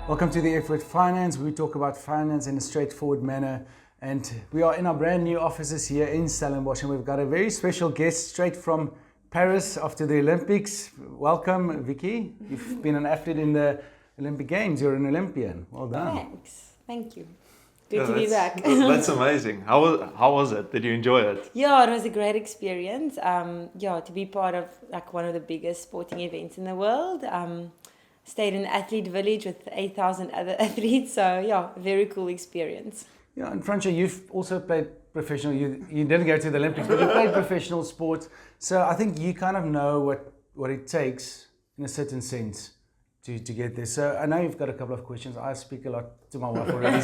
Welcome to the F Word Finance. We talk about finance in a straightforward manner. And we are in our brand new offices here in Stellenbosch, and we've got a very special guest straight from Paris after the Olympics. Welcome, Vicky. You've been an athlete in the Olympic Games. You're an Olympian. Well done. Thanks. Thank you. Good to be back. That's amazing. How was it? Did you enjoy it? Yeah, it was a great experience. To be part of like one of the biggest sporting events in the world. Stayed in the athlete village with 8,000 other athletes. So yeah, very cool experience. Yeah, and Francia, you've also played professional. You didn't go to the Olympics, but you played professional sports. So I think you kind of know what it takes in a certain sense to get there. So I know you've got a couple of questions. I speak a lot to my wife already.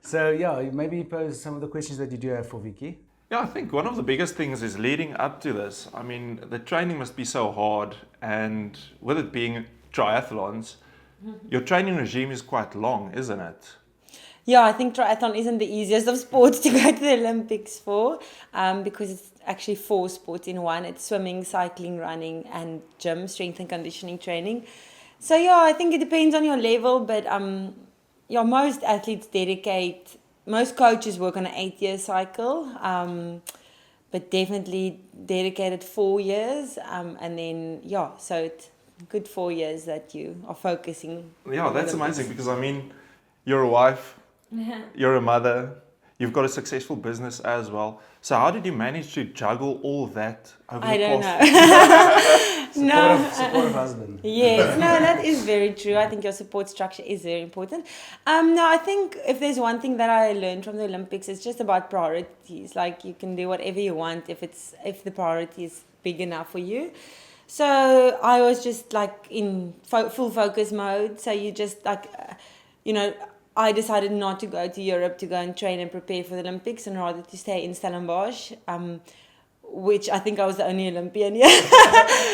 So yeah, maybe pose some of the questions that you do have for Vicky. Yeah, I think one of the biggest things is leading up to this. I mean, the training must be so hard, and with it being triathlons, your training regime is quite long, isn't it? Yeah, I think triathlon isn't the easiest of sports to go to the Olympics for, because it's actually 4 sports in one. It's swimming, cycling, running, and gym, strength and conditioning training. So yeah, I think it depends on your level, but most coaches work on an 8-year cycle, but definitely dedicated 4 years, and then so it's good 4 years that you are focusing. Yeah, that's amazing, because I mean, you're a wife, you're a mother, you've got a successful business as well. So how did you manage to juggle all that over the past? Supportive husband. Yes, no, that is very true. I think your support structure is very important. No, I think if there's one thing that I learned from the Olympics, it's just about priorities. Like you can do whatever you want if the priority is big enough for you. So I was just like in full focus mode. So you just like, I decided not to go to Europe to go and train and prepare for the Olympics, and rather to stay in Stellenbosch, which I think I was the only Olympian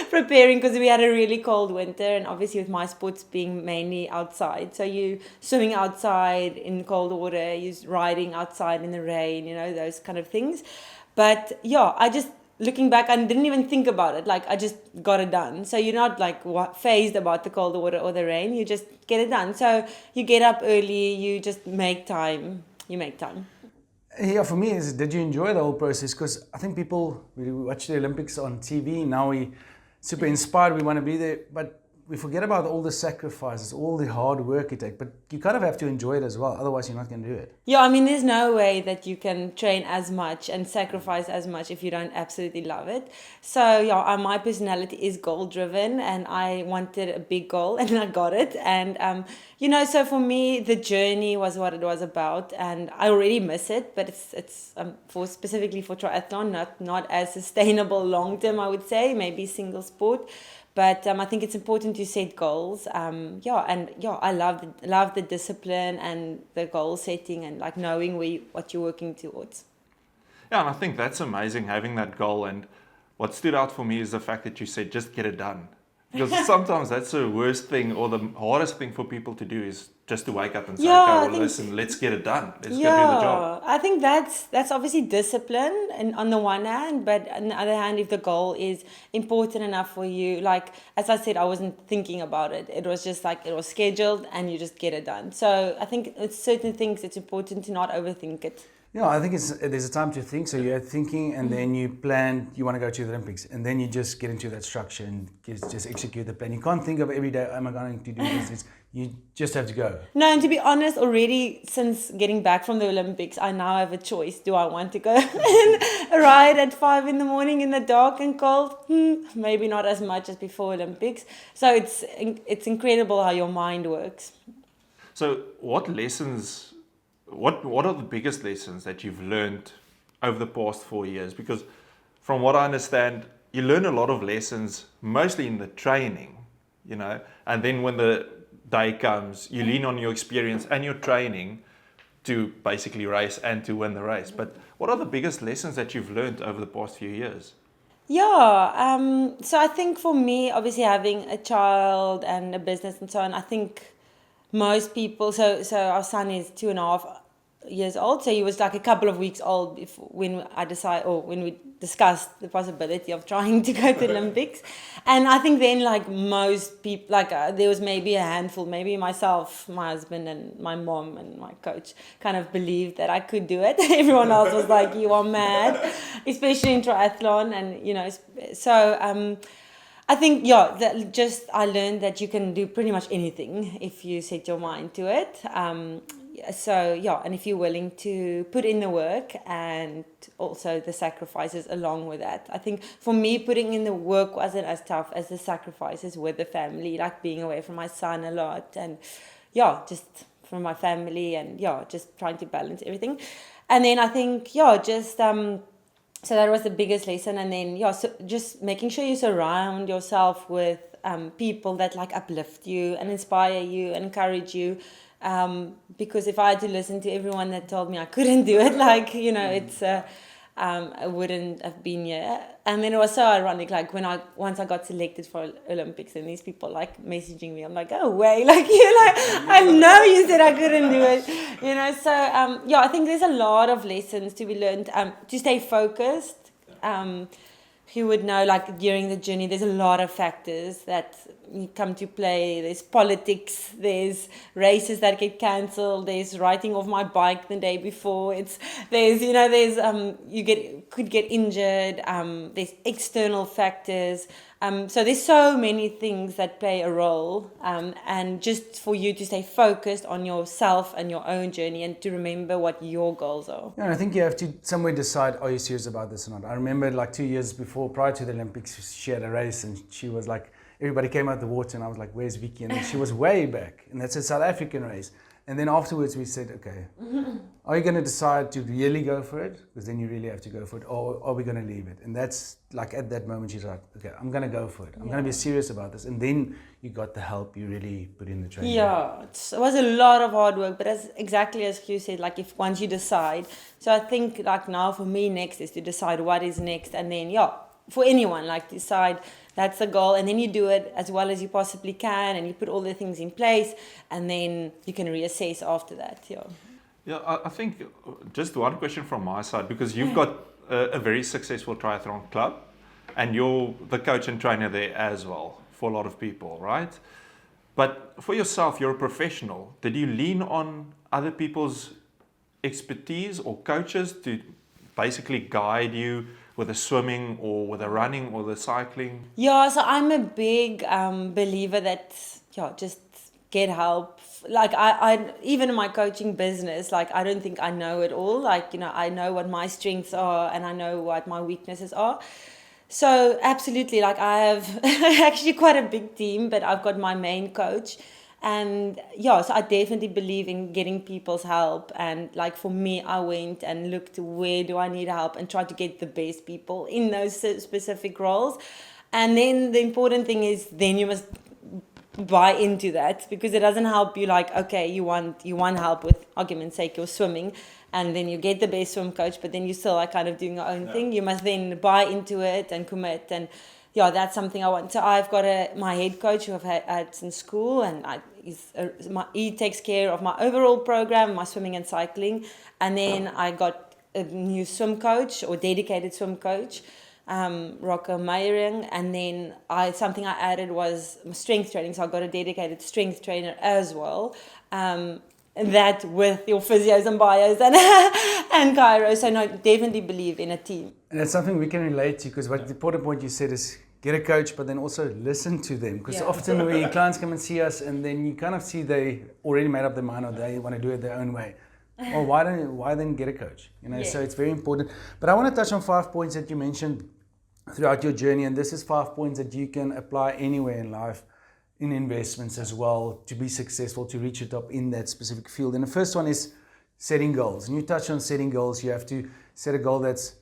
preparing, because we had a really cold winter, and obviously with my sports being mainly outside. So you swimming outside in cold water, you riding outside in the rain, those kind of things. But yeah, I just, looking back, I didn't even think about it. Like, I just got it done. So you're not like phased about the cold water or the rain. You just get it done. So you get up early. You just make time. Yeah, for me, did you enjoy the whole process? Because I think we watch the Olympics on TV. Now we super inspired. We want to be there. But we forget about all the sacrifices, all the hard work it takes. But you kind of have to enjoy it as well. Otherwise, you're not going to do it. Yeah, I mean, there's no way that you can train as much and sacrifice as much if you don't absolutely love it. So, yeah, my personality is goal-driven, and I wanted a big goal, and I got it. And, so for me, the journey was what it was about. And I already miss it, but it's specifically for triathlon, not as sustainable long-term, I would say, maybe single sport. But I think it's important to set goals. I love the discipline and the goal setting, and like knowing what you're working towards. Yeah, and I think that's amazing, having that goal. And what stood out for me is the fact that you said, just get it done. Because sometimes that's the worst thing, or the hardest thing for people to do, is just to wake up and say, listen, let's get it done. Let's go do the job. I think that's obviously discipline, and on the one hand, but on the other hand, if the goal is important enough for you, like, as I said, I wasn't thinking about it. It was just like, it was scheduled and you just get it done. So I think it's certain things, it's important to not overthink it. Yeah, I think there's a time to think. So you're thinking, and then you plan, you want to go to the Olympics, and then you just get into that structure and just execute the plan. You can't think of every day, am I going to do this? You just have to go. No, and to be honest, already since getting back from the Olympics, I now have a choice. Do I want to go and ride at 5 a.m. in the dark and cold? Maybe not as much as before Olympics. So it's incredible how your mind works. So what are the biggest lessons that you've learned over the past 4 years? Because from what I understand, you learn a lot of lessons, mostly in the training, and then when the day comes, you lean on your experience and your training to basically race and to win the race. But what are the biggest lessons that you've learned over the past few years? Yeah, so I think for me, obviously having a child and a business and so on, I think most people, so our son is 2.5 years old, so he was like a couple of weeks old when we discussed the possibility of trying to go to the Olympics. And I think then, like most people, like there was maybe a handful, maybe myself, my husband, and my mom and my coach kind of believed that I could do it. Everyone else was like, "You are mad," especially in triathlon, and so. I think, I learned that you can do pretty much anything if you set your mind to it. And if you're willing to put in the work and also the sacrifices along with that. I think for me, putting in the work wasn't as tough as the sacrifices with the family, like being away from my son a lot and, just from my family and, just trying to balance everything. And then I think, so that was the biggest lesson. And then, so just making sure you surround yourself with people that like uplift you and inspire you and encourage you. Because if I had to listen to everyone that told me I couldn't do it, I wouldn't have been here. And then it was so ironic, like once I got selected for Olympics and these people like messaging me, I'm like, oh way, I know you said I couldn't do it, So I think there's a lot of lessons to be learned. To stay focused. You would know, like during the journey, there's a lot of factors that come to play. There's politics, there's races that get cancelled, there's riding off my bike the day before. Could get injured. There's external factors. So there's so many things that play a role. And just for you to stay focused on yourself and your own journey and to remember what your goals are. Yeah, and I think you have to somewhere decide, are you serious about this or not? I remember like 2 years before, prior to the Olympics, she had a race and she was like, everybody came out the water and I was like, where's Vicky? And she was way back. And that's a South African race. And then afterwards we said, okay, are you going to decide to really go for it? Because then you really have to go for it. Or are we going to leave it? And that's like at that moment she's like, okay, I'm going to go for it. I'm going to be serious about this. And then you got the help, you really put in the training. Yeah, it was a lot of hard work, but exactly as Hugh said, like if once you decide. So I think like now for me next is to decide what is next. And then, for anyone, like decide that's the goal, and then you do it as well as you possibly can, and you put all the things in place, and then you can reassess after that. I think just one question from my side, because you've got a very successful triathlon club, and you're the coach and trainer there as well for a lot of people, right? But for yourself, you're a professional. Did you lean on other people's expertise or coaches to basically guide you with the swimming or with the running or the cycling? Yeah, so I'm a big believer that just get help. Like I even in my coaching business, like I don't think I know it all. Like, I know what my strengths are and I know what my weaknesses are. So absolutely, like I have actually quite a big team, but I've got my main coach. And so I definitely believe in getting people's help. And like for me, I went and looked where do I need help and tried to get the best people in those specific roles. And then the important thing is then you must buy into that, because it doesn't help you like, okay, you want help with argument's sake, you're swimming, and then you get the best swim coach, but then you still are kind of doing your own thing. You must then buy into it and commit, and that's something I want. So I've got my head coach who I've had since school, and he takes care of my overall program, my swimming and cycling. And then I got a new swim coach or dedicated swim coach, Rocco Meyering. And then something I added was strength training. So I got a dedicated strength trainer as well. That with your physios and bios and Cairo. So no, definitely believe in a team. And it's something we can relate to, because what the important point you said is get a coach, but then also listen to them. Because often when clients come and see us, and then you kind of see they already made up their mind or they want to do it their own way. Well, why then get a coach? So it's very important. But I want to touch on 5 points that you mentioned throughout your journey, and this is 5 points that you can apply anywhere in life, in investments as well, to be successful, to reach the top in that specific field. And the first one is setting goals. And you touch on setting goals. You have to set a goal that's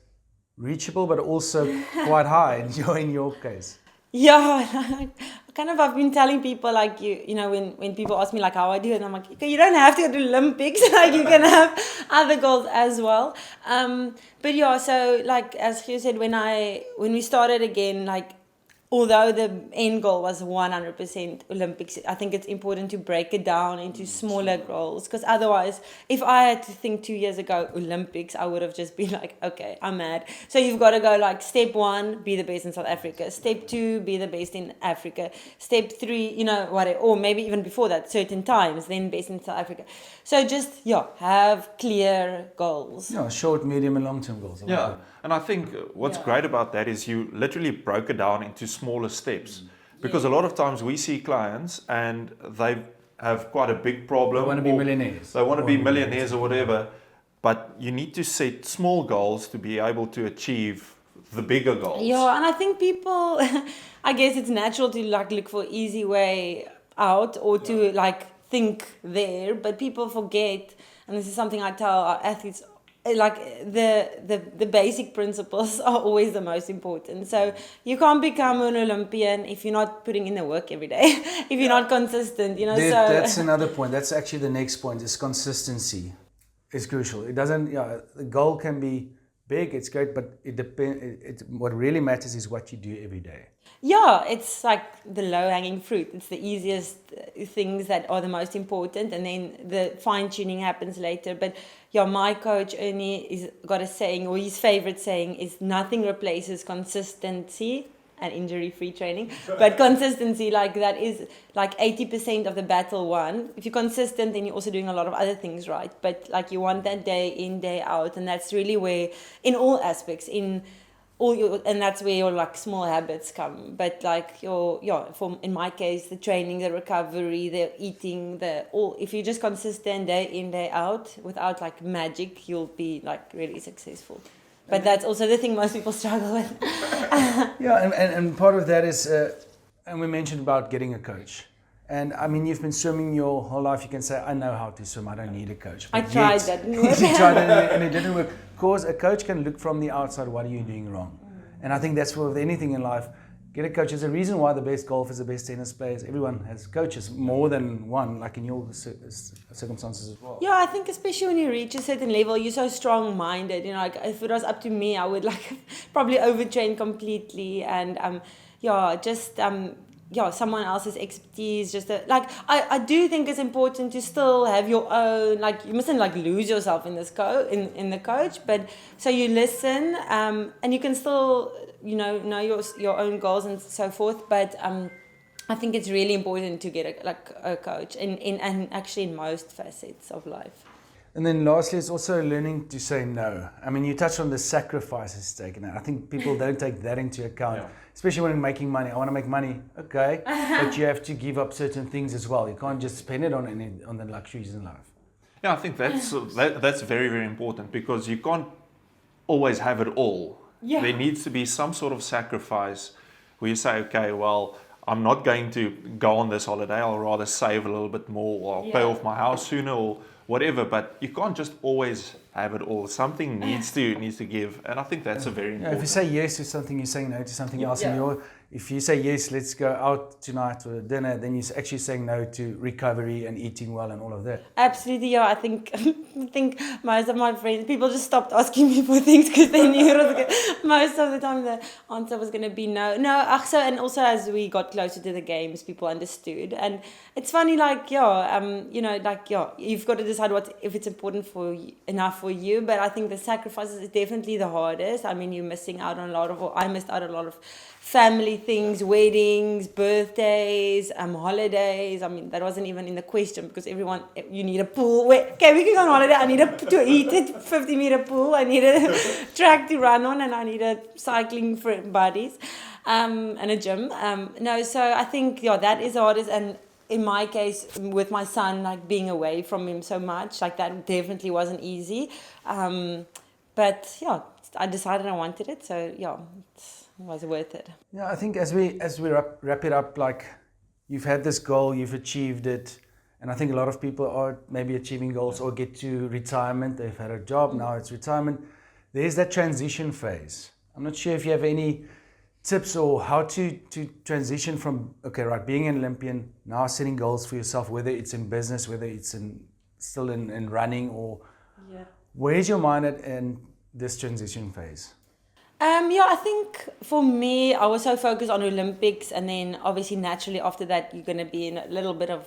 reachable, but also quite high in your case. I've been telling people, like, when people ask me like how I do it, I'm like, okay, you don't have to go to Olympics, like you can have other goals as well. So like as you said, when we started again, like although the end goal was 100% Olympics, I think it's important to break it down into smaller goals, because otherwise, if I had to think 2 years ago Olympics, I would have just been like, okay, I'm mad. So you've got to go like step 1, be the best in South Africa. Step 2, be the best in Africa. Step 3, you know, whatever, or maybe even before that, certain times, then best in South Africa. So just, have clear goals. Yeah, short, medium, and long-term goals. Yeah, and I think what's great about that is you literally broke it down into smaller steps. Because a lot of times we see clients and they have quite a big problem. They want to be millionaires. They want to be millionaires or whatever. But you need to set small goals to be able to achieve the bigger goals. Yeah, and I think people, I guess it's natural to like look for easy way out or to like think there, but people forget, and this is something I tell our athletes, like the basic principles are always the most important. So you can't become an Olympian if you're not putting in the work every day, if you're not consistent, you know. That's another point. That's actually the next point, is consistency is crucial. It doesn't, the goal can be big, it's great, but it depends. What really matters is what you do every day. Yeah, it's like the low-hanging fruit. It's the easiest things that are the most important, and then the fine-tuning happens later. But my coach Ernie is got a saying, or his favorite saying is, nothing replaces consistency and injury-free training. But consistency, like that is like 80% of the battle won. If you're consistent, then you're also doing a lot of other things right. But like you want that day in, day out, and that's really where, in all aspects, and that's where your like small habits come. But like in my case, the training, the recovery, the eating, if you're just consistent day in, day out, without like magic, you'll be like really successful. But that's also the thing most people struggle with. And part of that is, and we mentioned about getting a coach. And I mean, you've been swimming your whole life. You can say, I know how to swim. I don't need a coach. But I tried that. You tried it and it didn't work. Because a coach can look from the outside, what are you doing wrong? And I think that's with anything in life. Get a coach. There's a reason why the best golfers, the best tennis players, everyone has coaches, more than one, like in your circumstances as well. Yeah, I think especially when you reach a certain level, you're so strong-minded. You know, like if it was up to me, I would like probably overtrain completely, and someone else's expertise. I do think it's important to still have your own. Like you mustn't like lose yourself in this in the coach, but so you listen, and you can still know your own goals and so forth. But I think it's really important to get a coach and actually in most facets of life. And then lastly, it's also learning to say no. I mean, you touched on the sacrifices taken. I think people don't take that into account, especially when making money. I want to make money, okay, but you have to give up certain things as well. You can't just spend it on the luxuries in life. Yeah, I think that's very, very important, because you can't always have it all. Yeah. There needs to be some sort of sacrifice where you say, okay, well, I'm not going to go on this holiday. I'll rather save a little bit more, or I'll pay off my house sooner, or whatever. But you can't just always have it all. Something needs to give, and I think that's a very important. If you say yes to something, you're saying no to something else. And if you say yes, let's go out tonight for dinner, then you're actually saying no to recovery and eating well and all of that. Absolutely, yeah. I think most of my friends, people just stopped asking me for things because they knew it was good. Most of the time the answer was going to be no. And also as we got closer to the games, people understood. And it's funny, you've got to decide if it's important enough for you. But I think the sacrifices is definitely the hardest. I mean, you're missing out on I missed out on a lot of family things, weddings, birthdays, holidays. I mean, that wasn't even in the question, because you need a pool. Okay, we can go on holiday. I need to eat it, 50-meter pool. I need a track to run on, and I need a cycling for buddies, and a gym. So I think, that is the hardest. And in my case, with my son, like being away from him so much, like that definitely wasn't easy. But I decided I wanted it. So it was worth it. Yeah, I think as we wrap it up, like you've had this goal, you've achieved it, and I think a lot of people are maybe achieving goals or get to retirement. They've had a job, now it's retirement. There's that transition phase. I'm not sure if you have any tips or how to transition from being an Olympian, now setting goals for yourself, whether it's in business, whether it's still in running, or where's your mind at in this transition phase? Yeah, I think for me, I was so focused on Olympics, and then obviously naturally after that, you're going to be in a little bit of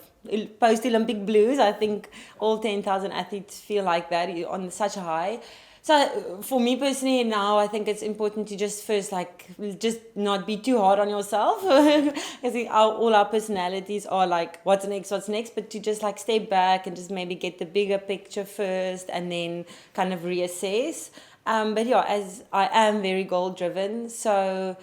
post-Olympic blues. I think all 10,000 athletes feel like that. You're on such a high. So for me personally now, I think it's important to just first just not be too hard on yourself. Because all our personalities are like, what's next? But to just like step back and just maybe get the bigger picture first, and then kind of reassess. But yeah, as I am very goal driven, so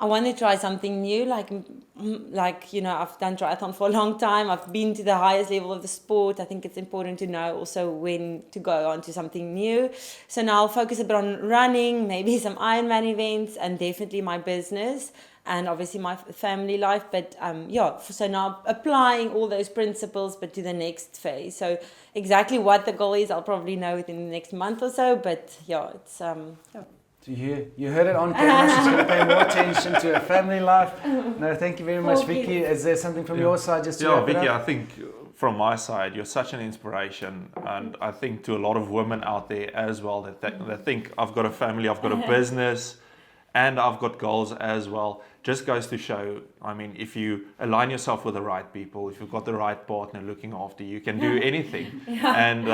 I want to try something new. Like I've done triathlon for a long time. I've been to the highest level of the sport. I think it's important to know also when to go on to something new. So now I'll focus a bit on running, maybe some Ironman events, and definitely my business. And obviously my family life, but so now applying all those principles, but to the next phase. So exactly what the goal is, I'll probably know within the next month or so, but it's So you heard it on camera. She's going to pay more attention to her family life. No, thank you very much, Vicky. Is there something from your side just to wrap it Vicky, up? I think from my side, you're such an inspiration, and I think to a lot of women out there as well that think I've got a family, I've got a business, and I've got goals as well. Just goes to show, I mean, if you align yourself with the right people, if you've got the right partner looking after you, you can do anything. And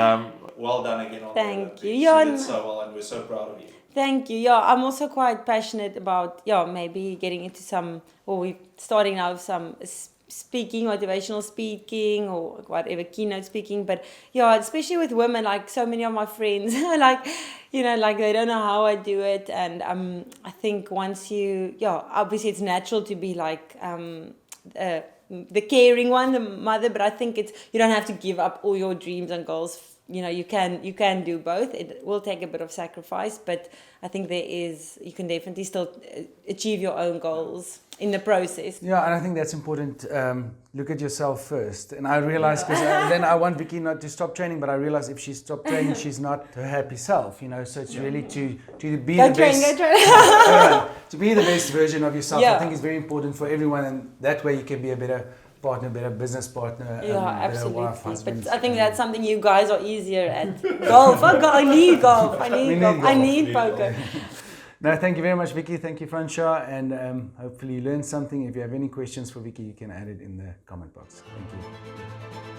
well done again on Thank you. You did so well, and we're so proud of you. Thank you. Yeah, I'm also quite passionate about maybe getting into we're starting now with some speaking, motivational speaking, or whatever, keynote speaking. But especially with women, like so many of my friends, like they don't know how I do it. And I think once obviously it's natural to be like the caring one, the mother, but I think you don't have to give up all your dreams and goals. You can do both. It will take a bit of sacrifice, but I think you can definitely still achieve your own goals in the process. Yeah, and I think that's important. Look at yourself first. And I realized, because then I want Vicky not to stop training, but I realized if she stopped training, she's not her happy self, So it's really to be the best. To be the best version of yourself, I think is very important for everyone, and that way you can be a better partner, better business partner, absolutely. better wife, husband. But I think that's something you guys are easier at. Golf. I need golf. I need poker. No, thank you very much, Vicky. Thank you, Fransha. And hopefully you learned something. If you have any questions for Vicky, you can add it in the comment box. Thank you.